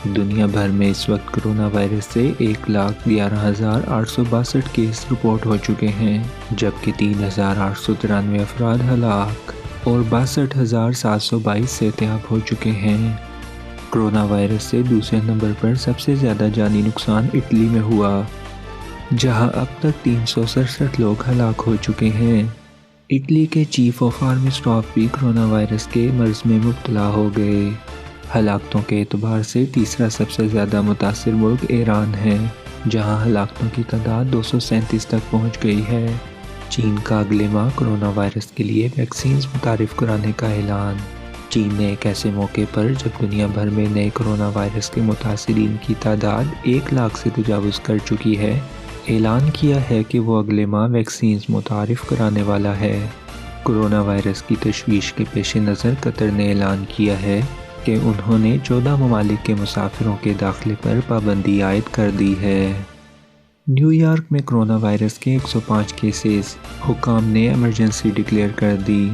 دنیا بھر میں اس وقت کرونا وائرس سے 1,11,862 کیس رپورٹ ہو چکے ہیں، جبکہ 3,893 افراد ہلاک اور 62,722 صحتیاب ہو چکے ہیں۔ کرونا وائرس سے دوسرے نمبر پر سب سے زیادہ جانی نقصان اٹلی میں ہوا، جہاں اب تک 367 لوگ ہلاک ہو چکے ہیں۔ اٹلی کے چیف آف آرمی اسٹاف بھی کرونا وائرس کے مرض میں مبتلا ہو گئے۔ ہلاکتوں کے اعتبار سے تیسرا سب سے زیادہ متاثر ملک ایران ہے، جہاں ہلاکتوں کی تعداد 237 تک پہنچ گئی ہے۔ چین کا اگلے ماہ کرونا وائرس کے لیے ویکسینز متعارف کرانے کا اعلان۔ چین نے ایک ایسے موقع پر جب دنیا بھر میں نئے کرونا وائرس کے متاثرین کی تعداد 1 لاکھ سے تجاوز کر چکی ہے، اعلان کیا ہے کہ وہ اگلے ماہ ویکسینز متعارف کرانے والا ہے۔ کرونا وائرس کی تشویش کے پیش نظر قطر نے اعلان کیا ہے کہ انہوں نے 14 ممالک کے مسافروں کے داخلے پر پابندی عائد کر دی ہے۔ نیو یارک میں کرونا وائرس کے 105 کیسز، حکام نے ایمرجنسی ڈکلیئر کر دی۔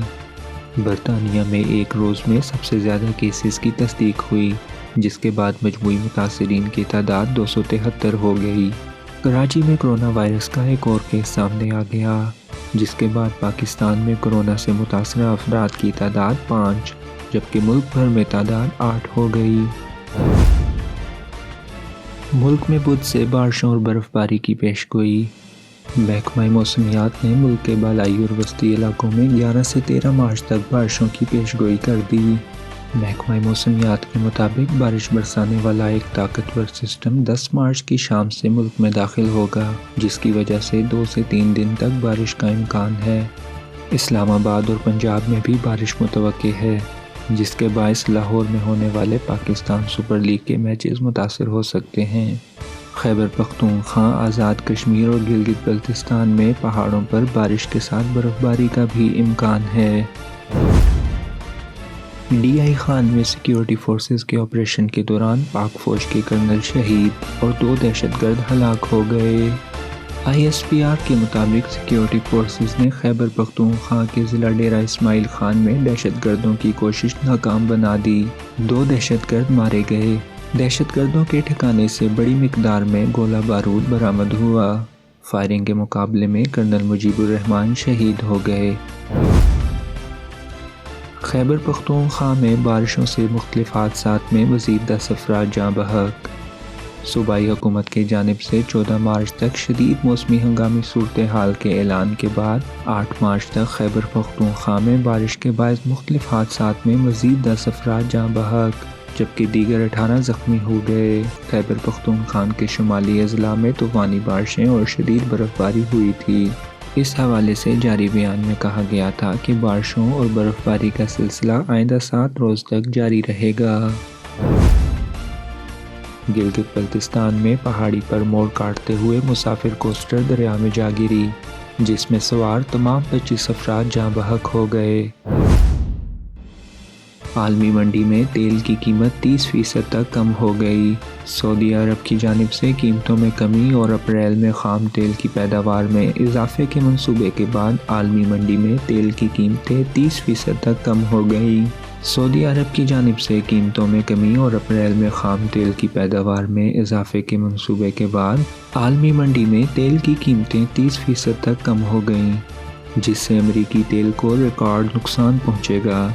برطانیہ میں ایک روز میں سب سے زیادہ کیسز کی تصدیق ہوئی، جس کے بعد مجموعی متاثرین کی تعداد 273 ہو گئی۔ کراچی میں کرونا وائرس کا ایک اور کیس سامنے آ گیا، جس کے بعد پاکستان میں کرونا سے متاثرہ افراد کی تعداد 5، جبکہ ملک بھر میں تعداد 8 ہو گئی۔ ملک میں بدھ سے بارشوں اور برف باری کی پیش گوئی۔ محکمہ موسمیات نے ملک کے بالائی اور وسطی علاقوں میں 11 سے 13 مارچ تک بارشوں کی پیش گوئی کر دی۔ محکمہ موسمیات کے مطابق بارش برسانے والا ایک طاقتور سسٹم 10 مارچ کی شام سے ملک میں داخل ہوگا، جس کی وجہ سے 2 سے 3 دن تک بارش کا امکان ہے۔ اسلام آباد اور پنجاب میں بھی بارش متوقع ہے، جس کے باعث لاہور میں ہونے والے پاکستان سپر لیگ کے میچز متاثر ہو سکتے ہیں۔ خیبر پختونخوا، آزاد کشمیر اور گلگت بلتستان میں پہاڑوں پر بارش کے ساتھ برف باری کا بھی امکان ہے۔ ڈی آئی خان میں سیکیورٹی فورسز کے آپریشن کے دوران پاک فوج کے کرنل شہید اور 2 دہشت گرد ہلاک ہو گئے۔ آئی ایس پی آر کے مطابق سیکیورٹی فورسز نے خیبر پختونخوا کے ضلع ڈیرہ اسماعیل خان میں دہشت گردوں کی کوشش ناکام بنا دی۔ 2 دہشت گرد مارے گئے۔ دہشت گردوں کے ٹھکانے سے بڑی مقدار میں گولہ بارود برآمد ہوا۔ فائرنگ کے مقابلے میں کرنل مجیب الرحمان شہید ہو گئے۔ خیبر پختونخوا میں بارشوں سے مختلف حادثات میں مزید 10 افراد جاں بحق۔ صوبائی حکومت کی جانب سے 14 مارچ تک شدید موسمی ہنگامی صورتحال کے اعلان کے بعد 8 مارچ تک خیبر پختونخوا میں بارش کے باعث مختلف حادثات میں مزید 10 افراد جاں بحق، جبکہ دیگر 18 زخمی ہو گئے۔ خیبر پختونخوا کے شمالی اضلاع میں طوفانی بارشیں اور شدید برف باری ہوئی تھی۔ اس حوالے سے جاری بیان میں کہا گیا تھا کہ بارشوں اور برف باری کا سلسلہ آئندہ 7 روز تک جاری رہے گا۔ گلگت بلتستان میں پہاڑی پر موڑ کاٹتے ہوئے مسافر کوسٹر دریا میں جا گری، جس میں سوار تمام 25 افراد جاں بحق ہو گئے۔ عالمی منڈی میں تیل کی قیمت 30% تک کم ہو گئی۔ سعودی عرب کی جانب سے قیمتوں میں کمی اور اپریل میں خام تیل کی پیداوار میں اضافے کے منصوبے کے بعد عالمی منڈی میں تیل کی قیمتیں 30% تک کم ہو گئیں۔ سعودی عرب کی جانب سے قیمتوں میں کمی اور اپریل میں خام تیل کی پیداوار میں اضافے کے منصوبے کے بعد عالمی منڈی میں تیل کی قیمتیں 30% تک کم ہو گئیں، جس سے امریکی تیل کو ریکارڈ نقصان پہنچے گا۔